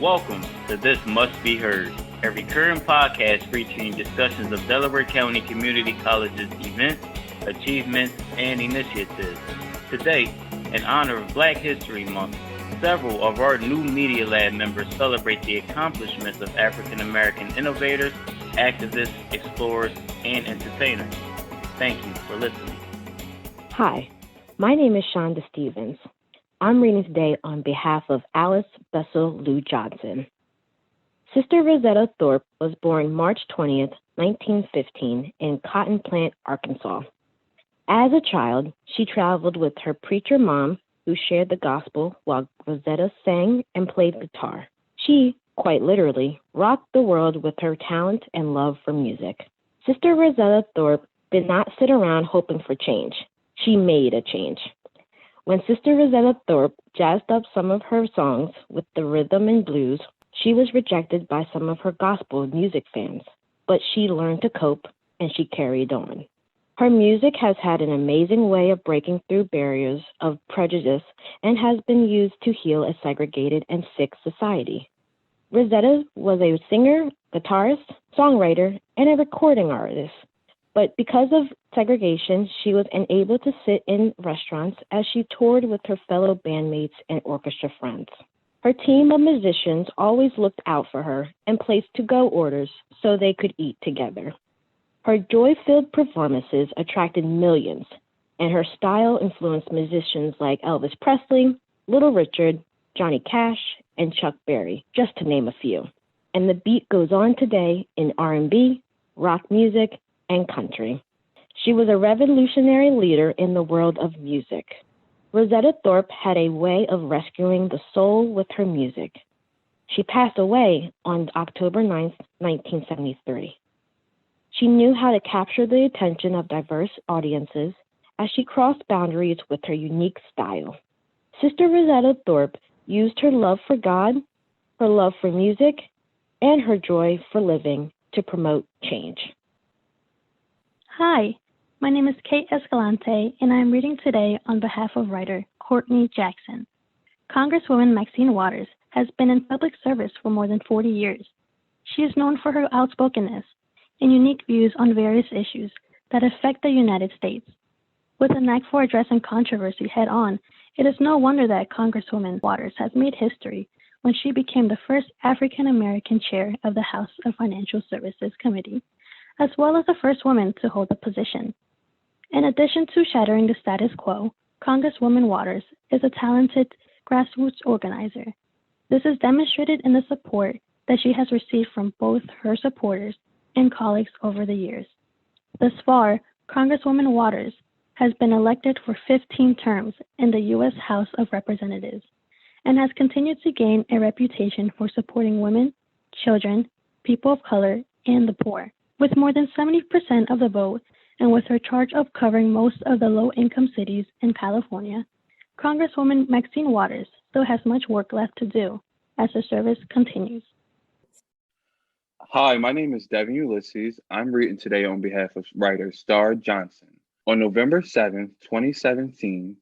Welcome to This Must Be Heard, a recurring podcast featuring discussions of Delaware County Community College's events, achievements, and initiatives. Today, in honor of Black History Month, several of our new Media Lab members celebrate the accomplishments of African American innovators, activists, explorers, and entertainers. Thank you for listening. Hi, my name is Shonda Stevens. I'm reading today on behalf of Alice Bessel Lou Johnson. Sister Rosetta Thorpe was born March 20th, 1915 in Cotton Plant, Arkansas. As a child, she traveled with her preacher mom, who shared the gospel while Rosetta sang and played guitar. She, quite literally, rocked the world with her talent and love for music. Sister Rosetta Thorpe did not sit around hoping for change. She made a change. When Sister Rosetta Thorpe jazzed up some of her songs with the rhythm and blues, she was rejected by some of her gospel music fans, but she learned to cope and she carried on. Her music has had an amazing way of breaking through barriers of prejudice and has been used to heal a segregated and sick society. Rosetta was a singer, guitarist, songwriter, and a recording artist. But because of segregation, she was unable to sit in restaurants as she toured with her fellow bandmates and orchestra friends. Her team of musicians always looked out for her and placed to-go orders so they could eat together. Her joy-filled performances attracted millions, and her style influenced musicians like Elvis Presley, Little Richard, Johnny Cash, and Chuck Berry, just to name a few. And the beat goes on today in R&B, rock music, and country. She was a revolutionary leader in the world of music. Rosetta Thorpe had a way of rescuing the soul with her music. She passed away on October 9th, 1973. She knew how to capture the attention of diverse audiences as she crossed boundaries with her unique style. Sister Rosetta Thorpe used her love for God, her love for music, and her joy for living to promote change. Hi, my name is Kate Escalante, and I am reading today on behalf of writer Courtney Jackson. Congresswoman Maxine Waters has been in public service for more than 40 years. She is known for her outspokenness and unique views on various issues that affect the United States. With a knack for addressing controversy head-on, it is no wonder that Congresswoman Waters has made history when she became the first African-American chair of the House of Financial Services Committee, as well as the first woman to hold the position. In addition to shattering the status quo, Congresswoman Waters is a talented grassroots organizer. This is demonstrated in the support that she has received from both her supporters and colleagues over the years. Thus far, Congresswoman Waters has been elected for 15 terms in the U.S. House of Representatives and has continued to gain a reputation for supporting women, children, people of color, and the poor. With more than 70% of the vote, and with her charge of covering most of the low-income cities in California, Congresswoman Maxine Waters still has much work left to do as her service continues. Hi, my name is Devin Ulysses. I'm reading today on behalf of writer Star Johnson. On November 7th, 2017,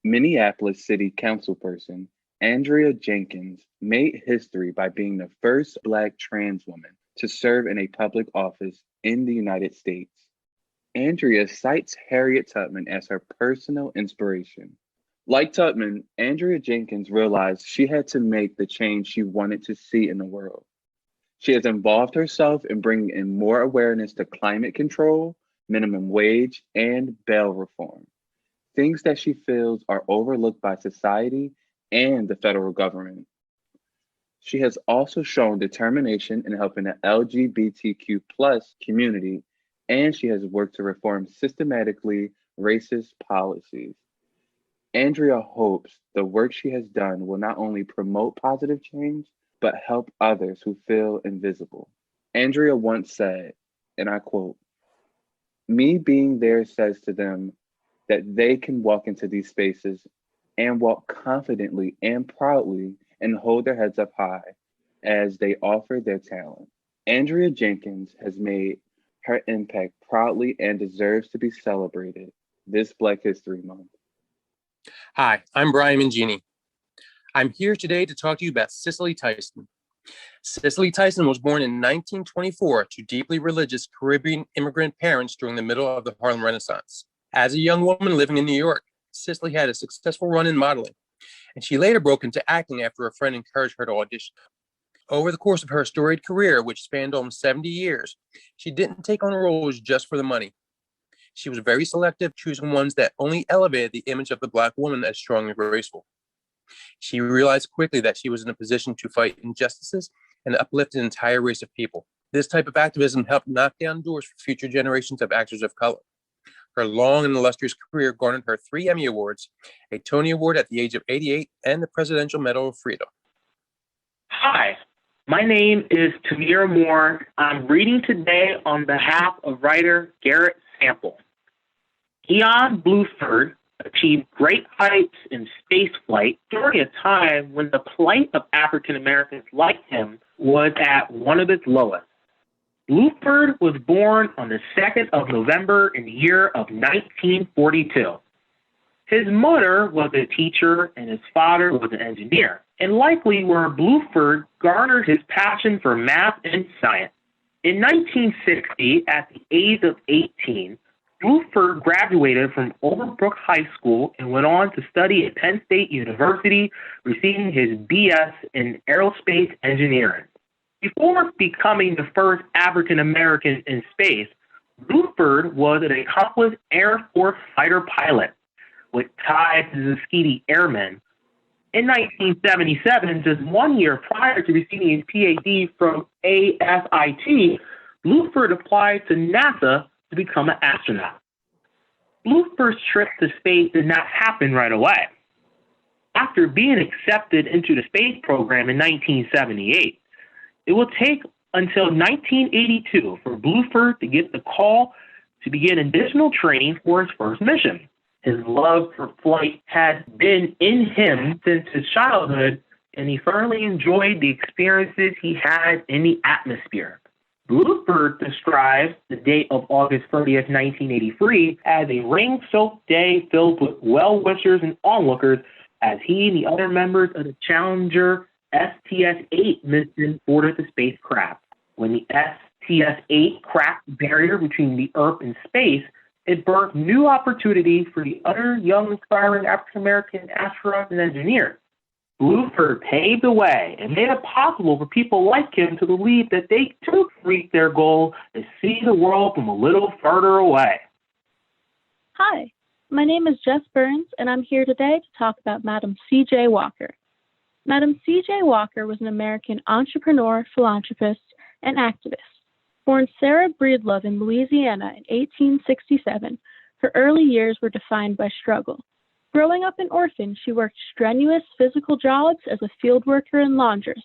Minneapolis City Councilperson Andrea Jenkins made history by being the first Black trans woman to serve in a public office in the United States. Andrea cites Harriet Tubman as her personal inspiration. Like Tubman, Andrea Jenkins realized she had to make the change she wanted to see in the world. She has involved herself in bringing in more awareness to climate control, minimum wage, and bail reform, things that she feels are overlooked by society and the federal government. She has also shown determination in helping the LGBTQ plus community, and she has worked to reform systematically racist policies. Andrea hopes the work she has done will not only promote positive change, but help others who feel invisible. Andrea once said, and I quote, "Me being there says to them that they can walk into these spaces and walk confidently and proudly and hold their heads up high as they offer their talent." Andrea Jenkins has made her impact proudly and deserves to be celebrated this Black History Month. Hi, I'm Brian Mangini. I'm here today to talk to you about Cicely Tyson. Cicely Tyson was born in 1924 to deeply religious Caribbean immigrant parents during the middle of the Harlem Renaissance. As a young woman living in New York, Cicely had a successful run in modeling, and she later broke into acting after a friend encouraged her to audition. Over the course of her storied career, which spanned almost 70 years, she didn't take on roles just for the money. She was very selective, choosing ones that only elevated the image of the Black woman as strong and graceful. She realized quickly that she was in a position to fight injustices and uplift an entire race of people. This type of activism helped knock down doors for future generations of actors of color. Her long and illustrious career garnered her 3 Emmy Awards, a Tony Award at the age of 88, and the Presidential Medal of Freedom. Hi, my name is Tamir Moore. I'm reading today on behalf of writer Garrett Sample. Eon Bluford achieved great heights in spaceflight during a time when the plight of African Americans like him was at one of its lowest. Bluford was born on the 2nd of November in the year of 1942. His mother was a teacher and his father was an engineer, and likely where Bluford garnered his passion for math and science. In 1960, at the age of 18, Bluford graduated from Overbrook High School and went on to study at Penn State University, receiving his BS in aerospace engineering. Before becoming the first African American in space, Bluford was an accomplished Air Force fighter pilot with ties to the Tuskegee Airmen. In 1977, just 1 year prior to receiving his PhD from AFIT, Bluford applied to NASA to become an astronaut. Bluford's trip to space did not happen right away. After being accepted into the space program in 1978, it will take until 1982 for Bluford to get the call to begin additional training for his first mission. His love for flight had been in him since his childhood, and he thoroughly enjoyed the experiences he had in the atmosphere. Bluford describes the date of August 30th, 1983, as a rain-soaked day filled with well-wishers and onlookers as he and the other members of the Challenger STS-8 mission boarded the spacecraft. When the STS-8 cracked the barrier between the Earth and space, it birthed new opportunities for the other young, aspiring African-American astronauts and engineers. Bluford paved the way and made it possible for people like him to believe that they too could reach their goal and see the world from a little further away. Hi, my name is Jess Burns, and I'm here today to talk about Madam C.J. Walker. Madam C.J. Walker was an American entrepreneur, philanthropist, and activist. Born Sarah Breedlove in Louisiana in 1867, her early years were defined by struggle. Growing up an orphan, she worked strenuous physical jobs as a field worker and laundress.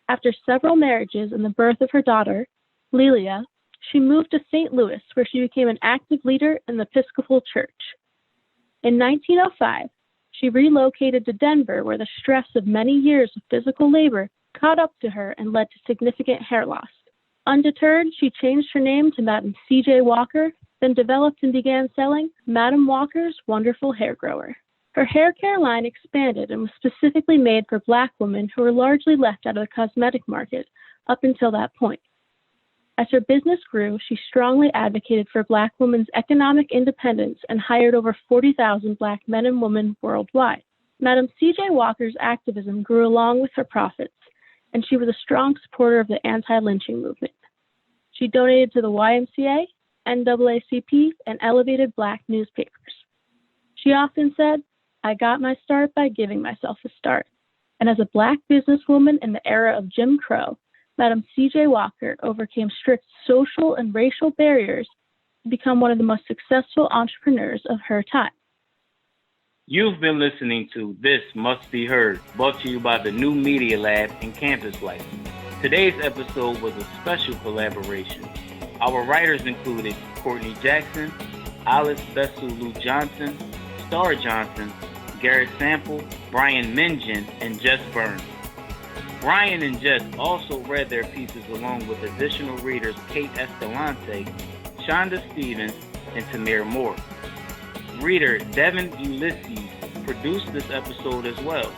After several marriages and the birth of her daughter, Lelia, she moved to St. Louis, where she became an active leader in the Episcopal Church. In 1905, she relocated to Denver, where the stress of many years of physical labor caught up to her and led to significant hair loss. Undeterred, she changed her name to Madam C.J. Walker, then developed and began selling Madam Walker's Wonderful Hair Grower. Her hair care line expanded and was specifically made for Black women who were largely left out of the cosmetic market up until that point. As her business grew, she strongly advocated for Black women's economic independence and hired over 40,000 Black men and women worldwide. Madam C.J. Walker's activism grew along with her profits, and she was a strong supporter of the anti-lynching movement. She donated to the YMCA, NAACP, and elevated Black newspapers. She often said, "I got my start by giving myself a start." And as a Black businesswoman in the era of Jim Crow, Madam C.J. Walker overcame strict social and racial barriers to become one of the most successful entrepreneurs of her time. You've been listening to This Must Be Heard, brought to you by the New Media Lab and Campus Life. Today's episode was a special collaboration. Our writers included Courtney Jackson, Alice Bessou Johnson, Star Johnson, Garrett Sample, Brian Minjin, and Jess Burns. Brian and Jess also read their pieces along with additional readers Kate Escalante, Shonda Stevens, and Tamir Moore. Reader Devin Ulysses produced this episode as well.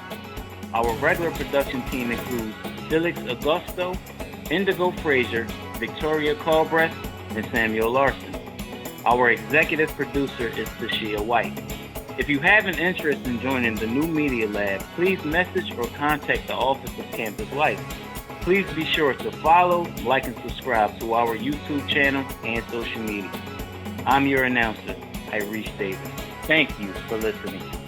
Our regular production team includes Felix Augusto, Indigo Frazier, Victoria Callbreath, and Samuel Larson. Our executive producer is Tashia White. If you have an interest in joining the new Media Lab, please message or contact the Office of Campus Life. Please be sure to follow, like, and subscribe to our YouTube channel and social media. I'm your announcer, Irish Davis. Thank you for listening.